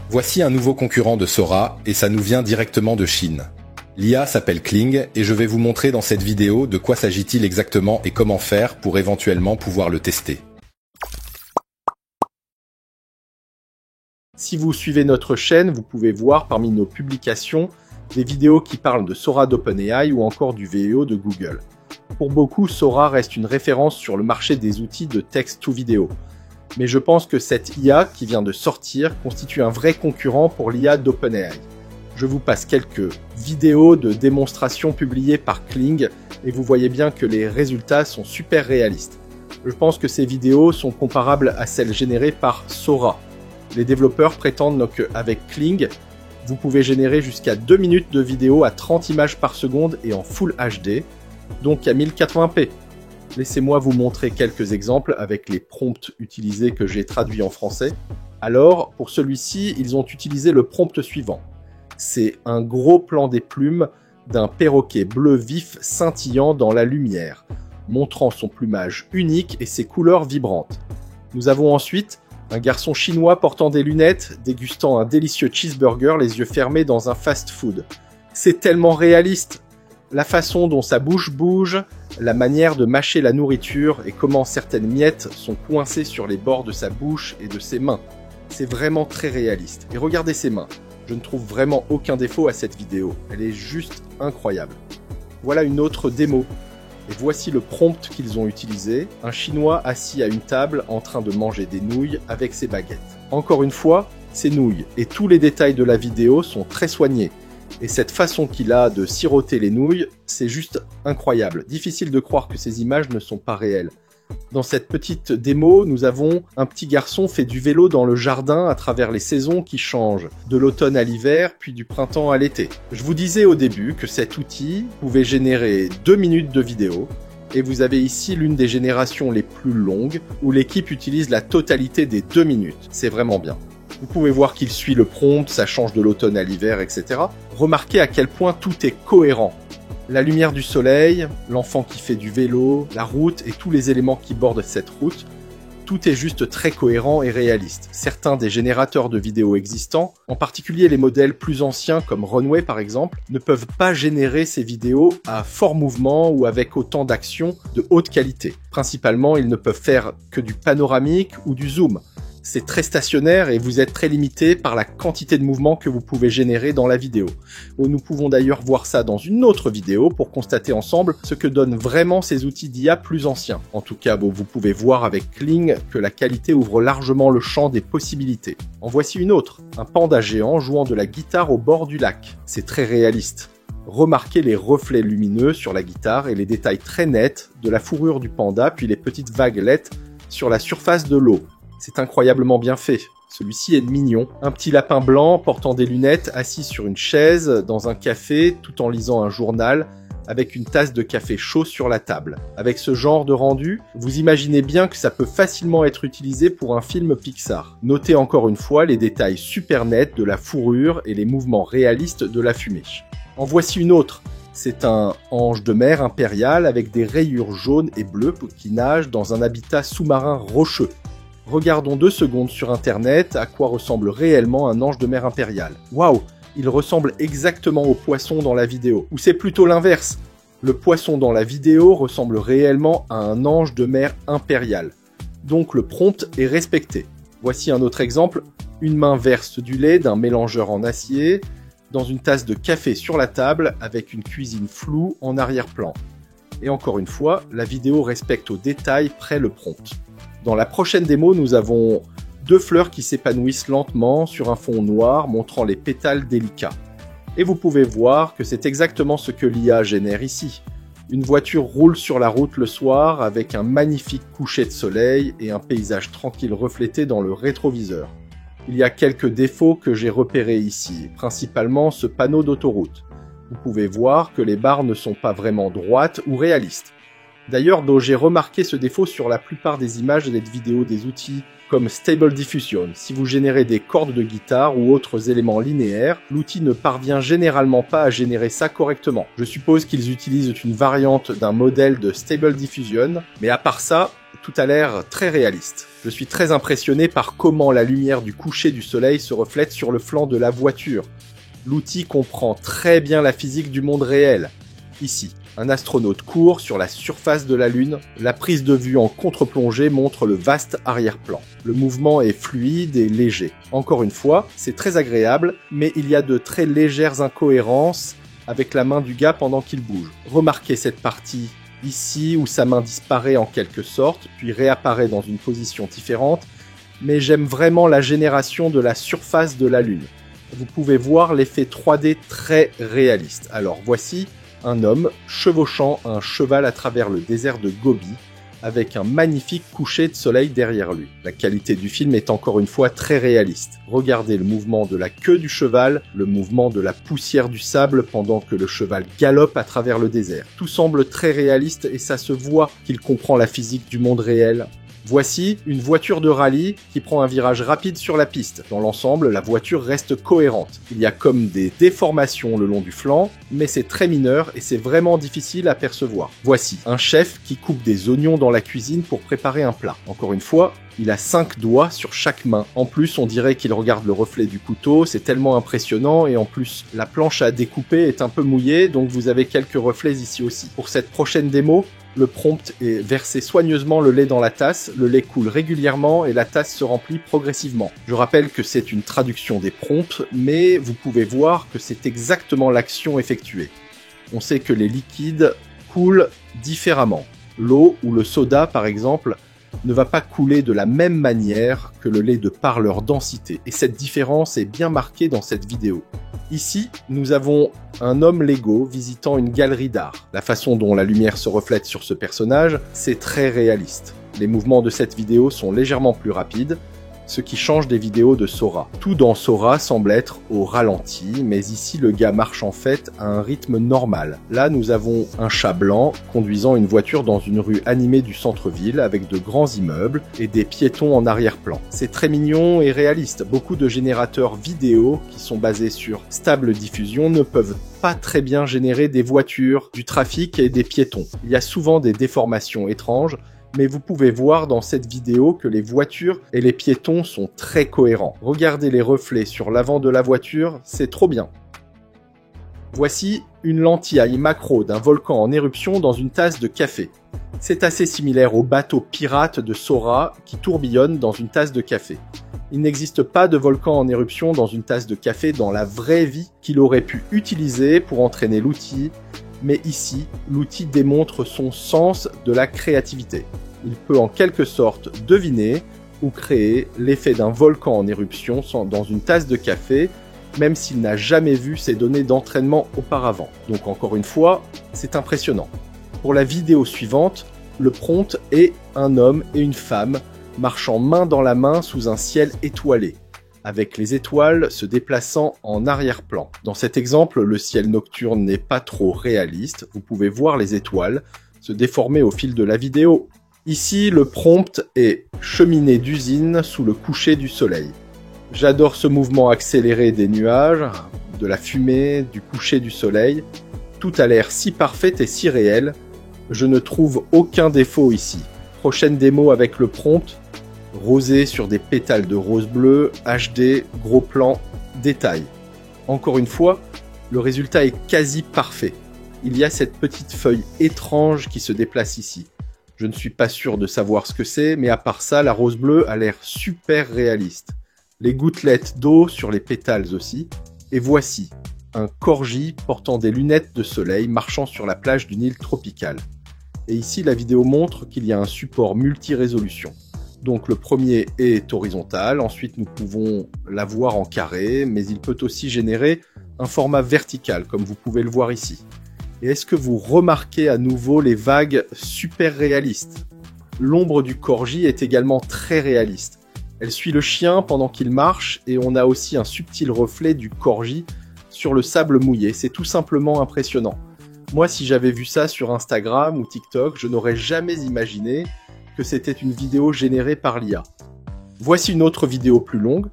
Voici un nouveau concurrent de Sora et ça nous vient directement de Chine. L'IA s'appelle Kling et je vais vous montrer dans cette vidéo de quoi s'agit-il exactement et comment faire pour éventuellement pouvoir le tester. Si vous suivez notre chaîne, vous pouvez voir parmi nos publications des vidéos qui parlent de Sora d'OpenAI ou encore du VEO de Google. Pour beaucoup, Sora reste une référence sur le marché des outils de text-to-vidéo. Mais je pense que cette IA qui vient de sortir constitue un vrai concurrent pour l'IA d'OpenAI. Je vous passe quelques vidéos de démonstration publiées par Kling et vous voyez bien que les résultats sont super réalistes. Je pense que ces vidéos sont comparables à celles générées par Sora. Les développeurs prétendent qu'avec Kling, vous pouvez générer jusqu'à 2 minutes de vidéo à 30 images par seconde et en Full HD, donc à 1080p. Laissez-moi vous montrer quelques exemples avec les prompts utilisés que j'ai traduits en français. Alors, pour celui-ci, ils ont utilisé le prompt suivant. C'est un gros plan des plumes d'un perroquet bleu vif scintillant dans la lumière, montrant son plumage unique et ses couleurs vibrantes. Nous avons ensuite un garçon chinois portant des lunettes, dégustant un délicieux cheeseburger les yeux fermés dans un fast-food. C'est tellement réaliste! La façon dont sa bouche bouge, la manière de mâcher la nourriture et comment certaines miettes sont coincées sur les bords de sa bouche et de ses mains. C'est vraiment très réaliste. Et regardez ses mains. Je ne trouve vraiment aucun défaut à cette vidéo. Elle est juste incroyable. Voilà une autre démo. Et voici le prompt qu'ils ont utilisé. Un Chinois assis à une table en train de manger des nouilles avec ses baguettes. Encore une fois, ces nouilles. Et tous les détails de la vidéo sont très soignés. Et cette façon qu'il a de siroter les nouilles, c'est juste incroyable. Difficile de croire que ces images ne sont pas réelles. Dans cette petite démo, nous avons un petit garçon fait du vélo dans le jardin à travers les saisons qui changent, de l'automne à l'hiver, puis du printemps à l'été. Je vous disais au début que cet outil pouvait générer 2 minutes de vidéo, et vous avez ici l'une des générations les plus longues, où l'équipe utilise la totalité des 2 minutes. C'est vraiment bien. Vous pouvez voir qu'il suit le prompt, ça change de l'automne à l'hiver, etc. Remarquez à quel point tout est cohérent. La lumière du soleil, l'enfant qui fait du vélo, la route et tous les éléments qui bordent cette route, tout est juste très cohérent et réaliste. Certains des générateurs de vidéos existants, en particulier les modèles plus anciens comme Runway par exemple, ne peuvent pas générer ces vidéos à fort mouvement ou avec autant d'actions de haute qualité. Principalement, ils ne peuvent faire que du panoramique ou du zoom. C'est très stationnaire et vous êtes très limité par la quantité de mouvements que vous pouvez générer dans la vidéo. Nous pouvons d'ailleurs voir ça dans une autre vidéo pour constater ensemble ce que donnent vraiment ces outils d'IA plus anciens. En tout cas, vous pouvez voir avec Kling que la qualité ouvre largement le champ des possibilités. En voici une autre, un panda géant jouant de la guitare au bord du lac. C'est très réaliste. Remarquez les reflets lumineux sur la guitare et les détails très nets de la fourrure du panda puis les petites vaguelettes sur la surface de l'eau. C'est incroyablement bien fait. Celui-ci est mignon. Un petit lapin blanc portant des lunettes assis sur une chaise dans un café tout en lisant un journal avec une tasse de café chaud sur la table. Avec ce genre de rendu, vous imaginez bien que ça peut facilement être utilisé pour un film Pixar. Notez encore une fois les détails super nets de la fourrure et les mouvements réalistes de la fumée. En voici une autre. C'est un ange de mer impérial avec des rayures jaunes et bleues qui nage dans un habitat sous-marin rocheux. Regardons 2 secondes sur internet à quoi ressemble réellement un ange de mer impérial. Waouh, il ressemble exactement au poisson dans la vidéo. Ou c'est plutôt l'inverse. Le poisson dans la vidéo ressemble réellement à un ange de mer impérial. Donc le prompt est respecté. Voici un autre exemple. Une main verse du lait d'un mélangeur en acier dans une tasse de café sur la table avec une cuisine floue en arrière-plan. Et encore une fois, la vidéo respecte au détail près le prompt. Dans la prochaine démo, nous avons 2 fleurs qui s'épanouissent lentement sur un fond noir montrant les pétales délicats. Et vous pouvez voir que c'est exactement ce que l'IA génère ici. Une voiture roule sur la route le soir avec un magnifique coucher de soleil et un paysage tranquille reflété dans le rétroviseur. Il y a quelques défauts que j'ai repérés ici, principalement ce panneau d'autoroute. Vous pouvez voir que les barres ne sont pas vraiment droites ou réalistes. D'ailleurs, j'ai remarqué ce défaut sur la plupart des images et des vidéos des outils comme Stable Diffusion. Si vous générez des cordes de guitare ou autres éléments linéaires, l'outil ne parvient généralement pas à générer ça correctement. Je suppose qu'ils utilisent une variante d'un modèle de Stable Diffusion, mais à part ça, tout a l'air très réaliste. Je suis très impressionné par comment la lumière du coucher du soleil se reflète sur le flanc de la voiture. L'outil comprend très bien la physique du monde réel. Ici, un astronaute court sur la surface de la Lune. La prise de vue en contre-plongée montre le vaste arrière-plan. Le mouvement est fluide et léger. Encore une fois, c'est très agréable, mais il y a de très légères incohérences avec la main du gars pendant qu'il bouge. Remarquez cette partie ici où sa main disparaît en quelque sorte, puis réapparaît dans une position différente, mais j'aime vraiment la génération de la surface de la Lune. Vous pouvez voir l'effet 3D très réaliste. Alors voici un homme chevauchant un cheval à travers le désert de Gobi, avec un magnifique coucher de soleil derrière lui. La qualité du film est encore une fois très réaliste. Regardez le mouvement de la queue du cheval, le mouvement de la poussière du sable pendant que le cheval galope à travers le désert. Tout semble très réaliste et ça se voit qu'il comprend la physique du monde réel. Voici une voiture de rallye qui prend un virage rapide sur la piste. Dans l'ensemble, la voiture reste cohérente. Il y a comme des déformations le long du flanc, mais c'est très mineur et c'est vraiment difficile à percevoir. Voici un chef qui coupe des oignons dans la cuisine pour préparer un plat. Encore une fois, il a 5 doigts sur chaque main. En plus, on dirait qu'il regarde le reflet du couteau, c'est tellement impressionnant et en plus, la planche à découper est un peu mouillée, donc vous avez quelques reflets ici aussi. Pour cette prochaine démo, le prompt est verser soigneusement le lait dans la tasse, le lait coule régulièrement et la tasse se remplit progressivement. Je rappelle que c'est une traduction des prompts, mais vous pouvez voir que c'est exactement l'action effectuée. On sait que les liquides coulent différemment. L'eau ou le soda, par exemple, ne va pas couler de la même manière que le lait de par leur densité. Et cette différence est bien marquée dans cette vidéo. Ici, nous avons un homme Lego visitant une galerie d'art. La façon dont la lumière se reflète sur ce personnage, c'est très réaliste. Les mouvements de cette vidéo sont légèrement plus rapides, ce qui change des vidéos de Sora. Tout dans Sora semble être au ralenti, mais ici le gars marche en fait à un rythme normal. Là, nous avons un chat blanc conduisant une voiture dans une rue animée du centre-ville avec de grands immeubles et des piétons en arrière-plan. C'est très mignon et réaliste. Beaucoup de générateurs vidéo qui sont basés sur Stable Diffusion ne peuvent pas très bien générer des voitures, du trafic et des piétons. Il y a souvent des déformations étranges, mais vous pouvez voir dans cette vidéo que les voitures et les piétons sont très cohérents. Regardez les reflets sur l'avant de la voiture, c'est trop bien. Voici une lentille macro d'un volcan en éruption dans une tasse de café. C'est assez similaire au bateau pirate de Sora qui tourbillonne dans une tasse de café. Il n'existe pas de volcan en éruption dans une tasse de café dans la vraie vie qu'il aurait pu utiliser pour entraîner l'outil, mais ici, l'outil démontre son sens de la créativité. Il peut en quelque sorte deviner ou créer l'effet d'un volcan en éruption dans une tasse de café, même s'il n'a jamais vu ces données d'entraînement auparavant. Donc encore une fois, c'est impressionnant. Pour la vidéo suivante, le prompt est un homme et une femme marchant main dans la main sous un ciel étoilé, avec les étoiles se déplaçant en arrière-plan. Dans cet exemple, le ciel nocturne n'est pas trop réaliste, vous pouvez voir les étoiles se déformer au fil de la vidéo. Ici, le prompt est cheminée d'usine sous le coucher du soleil. J'adore ce mouvement accéléré des nuages, de la fumée, du coucher du soleil. Tout a l'air si parfait et si réel. Je ne trouve aucun défaut ici. Prochaine démo avec le prompt, rosé sur des pétales de rose bleu, HD, gros plan, détail. Encore une fois, le résultat est quasi parfait. Il y a cette petite feuille étrange qui se déplace ici. Je ne suis pas sûr de savoir ce que c'est, mais à part ça, la rose bleue a l'air super réaliste. Les gouttelettes d'eau sur les pétales aussi. Et voici un corgi portant des lunettes de soleil marchant sur la plage d'une île tropicale. Et ici, la vidéo montre qu'il y a un support multi-résolution. Donc le premier est horizontal, ensuite nous pouvons la voir en carré, mais il peut aussi générer un format vertical, comme vous pouvez le voir ici. Et est-ce que vous remarquez à nouveau les vagues super réalistes? L'ombre du corgi est également très réaliste. Elle suit le chien pendant qu'il marche et on a aussi un subtil reflet du corgi sur le sable mouillé. C'est tout simplement impressionnant. Moi, si j'avais vu ça sur Instagram ou TikTok, je n'aurais jamais imaginé que c'était une vidéo générée par l'IA. Voici une autre vidéo plus longue.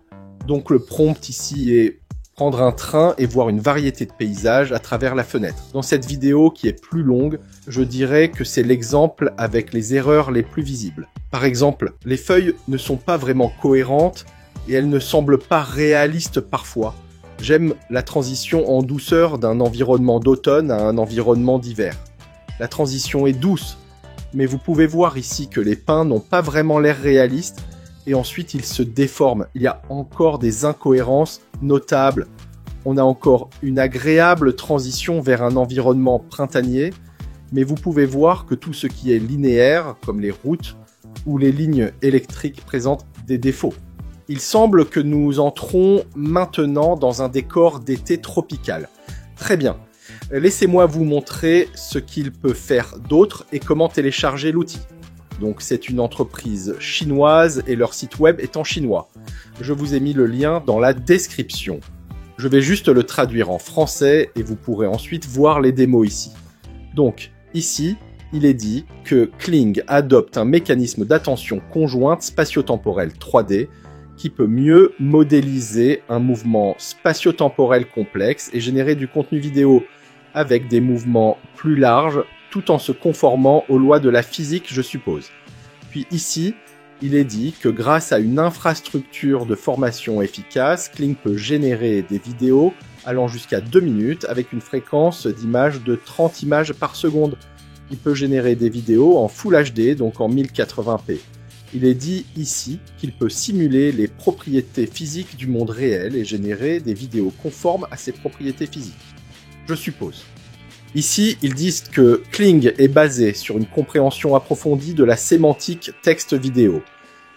Donc le prompt ici est « prendre un train et voir une variété de paysages à travers la fenêtre. Dans cette vidéo qui est plus longue, je dirais que c'est l'exemple avec les erreurs les plus visibles. Par exemple, les feuilles ne sont pas vraiment cohérentes et elles ne semblent pas réalistes parfois. J'aime la transition en douceur d'un environnement d'automne à un environnement d'hiver. La transition est douce, mais vous pouvez voir ici que les pins n'ont pas vraiment l'air réalistes et ensuite ils se déforment. Il y a encore des incohérences notables. On a encore une agréable transition vers un environnement printanier, mais vous pouvez voir que tout ce qui est linéaire, comme les routes ou les lignes électriques, présente des défauts. Il semble que nous entrons maintenant dans un décor d'été tropical. Très bien. Laissez-moi vous montrer ce qu'il peut faire d'autre et comment télécharger l'outil. Donc c'est une entreprise chinoise et leur site web est en chinois. Je vous ai mis le lien dans la description. Je vais juste le traduire en français et vous pourrez ensuite voir les démos ici. Donc ici, il est dit que Kling adopte un mécanisme d'attention conjointe spatio-temporelle 3D qui peut mieux modéliser un mouvement spatio-temporel complexe et générer du contenu vidéo avec des mouvements plus larges, tout en se conformant aux lois de la physique, je suppose. Puis ici, il est dit que grâce à une infrastructure de formation efficace, Kling peut générer des vidéos allant jusqu'à 2 minutes avec une fréquence d'image de 30 images par seconde. Il peut générer des vidéos en Full HD, donc en 1080p. Il est dit ici qu'il peut simuler les propriétés physiques du monde réel et générer des vidéos conformes à ces propriétés physiques. Je suppose. Ici, ils disent que Kling est basé sur une compréhension approfondie de la sémantique texte-vidéo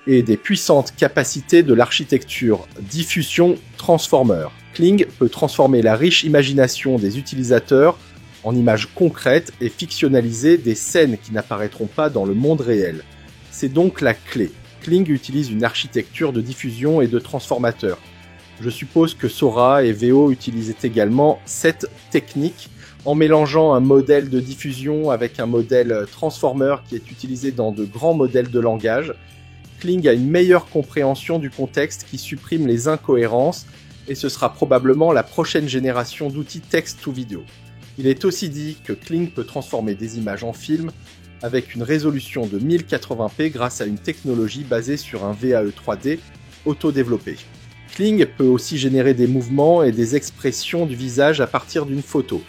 et des puissantes capacités de l'architecture diffusion transformer. Kling peut transformer la riche imagination des utilisateurs en images concrètes et fictionnaliser des scènes qui n'apparaîtront pas dans le monde réel. C'est donc la clé. Kling utilise une architecture de diffusion et de transformateur. Je suppose que Sora et Veo utilisaient également cette technique en mélangeant un modèle de diffusion avec un modèle transformer qui est utilisé dans de grands modèles de langage. Kling a une meilleure compréhension du contexte qui supprime les incohérences et ce sera probablement la prochaine génération d'outils texte ou vidéo. Il est aussi dit que Kling peut transformer des images en film avec une résolution de 1080p grâce à une technologie basée sur un VAE 3D auto-développé. Kling peut aussi générer des mouvements et des expressions du visage à partir d'une photo.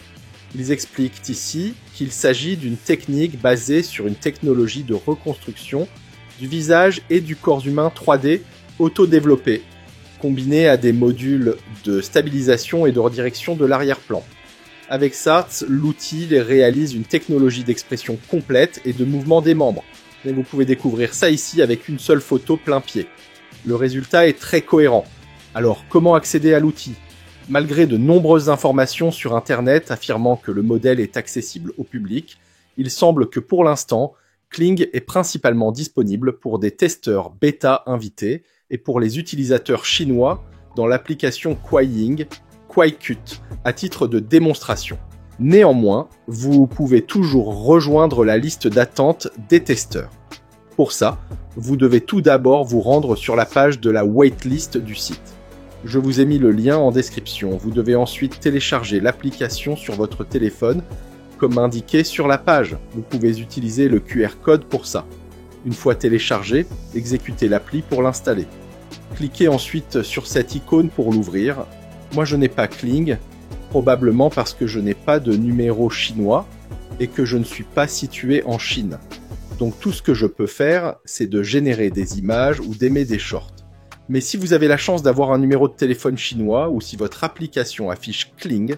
Ils expliquent ici qu'il s'agit d'une technique basée sur une technologie de reconstruction du visage et du corps humain 3D auto-développé, combinée à des modules de stabilisation et de redirection de l'arrière-plan. Avec ça, l'outil réalise une technologie d'expression complète et de mouvement des membres. Et vous pouvez découvrir ça ici avec une seule photo plein pied. Le résultat est très cohérent. Alors, comment accéder à l'outil ? Malgré de nombreuses informations sur Internet affirmant que le modèle est accessible au public, il semble que pour l'instant, Kling est principalement disponible pour des testeurs bêta invités et pour les utilisateurs chinois dans l'application Kuaiying, Kuaicut, à titre de démonstration. Néanmoins, vous pouvez toujours rejoindre la liste d'attente des testeurs. Pour ça, vous devez tout d'abord vous rendre sur la page de la waitlist du site. Je vous ai mis le lien en description. Vous devez ensuite télécharger l'application sur votre téléphone, comme indiqué sur la page. Vous pouvez utiliser le QR code pour ça. Une fois téléchargé, exécutez l'appli pour l'installer. Cliquez ensuite sur cette icône pour l'ouvrir. Moi je n'ai pas Kling, probablement parce que je n'ai pas de numéro chinois et que je ne suis pas situé en Chine. Donc tout ce que je peux faire, c'est de générer des images ou d'aimer des shorts. Mais si vous avez la chance d'avoir un numéro de téléphone chinois ou si votre application affiche Kling,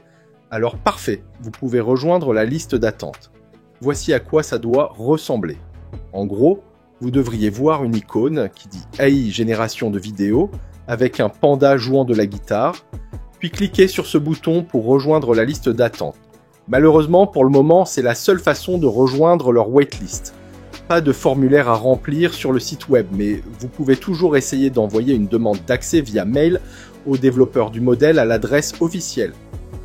alors parfait, vous pouvez rejoindre la liste d'attente. Voici à quoi ça doit ressembler. En gros, vous devriez voir une icône qui dit AI génération de vidéos avec un panda jouant de la guitare, puis cliquez sur ce bouton pour rejoindre la liste d'attente. Malheureusement, pour le moment, c'est la seule façon de rejoindre leur waitlist. Pas de formulaire à remplir sur le site web, mais vous pouvez toujours essayer d'envoyer une demande d'accès via mail au développeur du modèle à l'adresse officielle.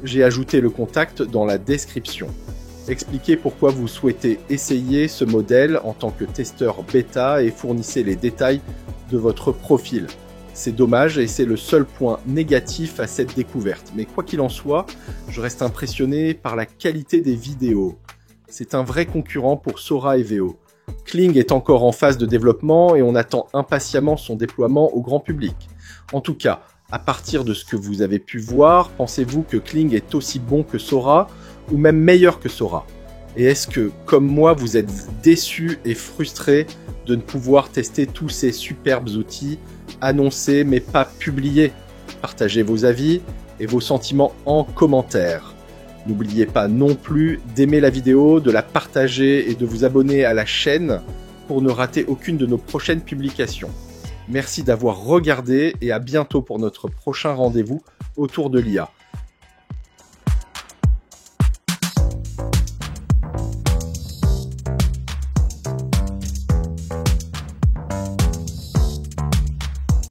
J'ai ajouté le contact dans la description. Expliquez pourquoi vous souhaitez essayer ce modèle en tant que testeur bêta et fournissez les détails de votre profil. C'est dommage et c'est le seul point négatif à cette découverte. Mais quoi qu'il en soit, je reste impressionné par la qualité des vidéos. C'est un vrai concurrent pour Sora et Veo. Kling est encore en phase de développement et on attend impatiemment son déploiement au grand public. En tout cas, à partir de ce que vous avez pu voir, pensez-vous que Kling est aussi bon que Sora ou même meilleur que Sora? Et est-ce que, comme moi, vous êtes déçus et frustrés de ne pouvoir tester tous ces superbes outils annoncés mais pas publiés? Partagez vos avis et vos sentiments en commentaire. N'oubliez pas non plus d'aimer la vidéo, de la partager et de vous abonner à la chaîne pour ne rater aucune de nos prochaines publications. Merci d'avoir regardé et à bientôt pour notre prochain rendez-vous autour de l'IA.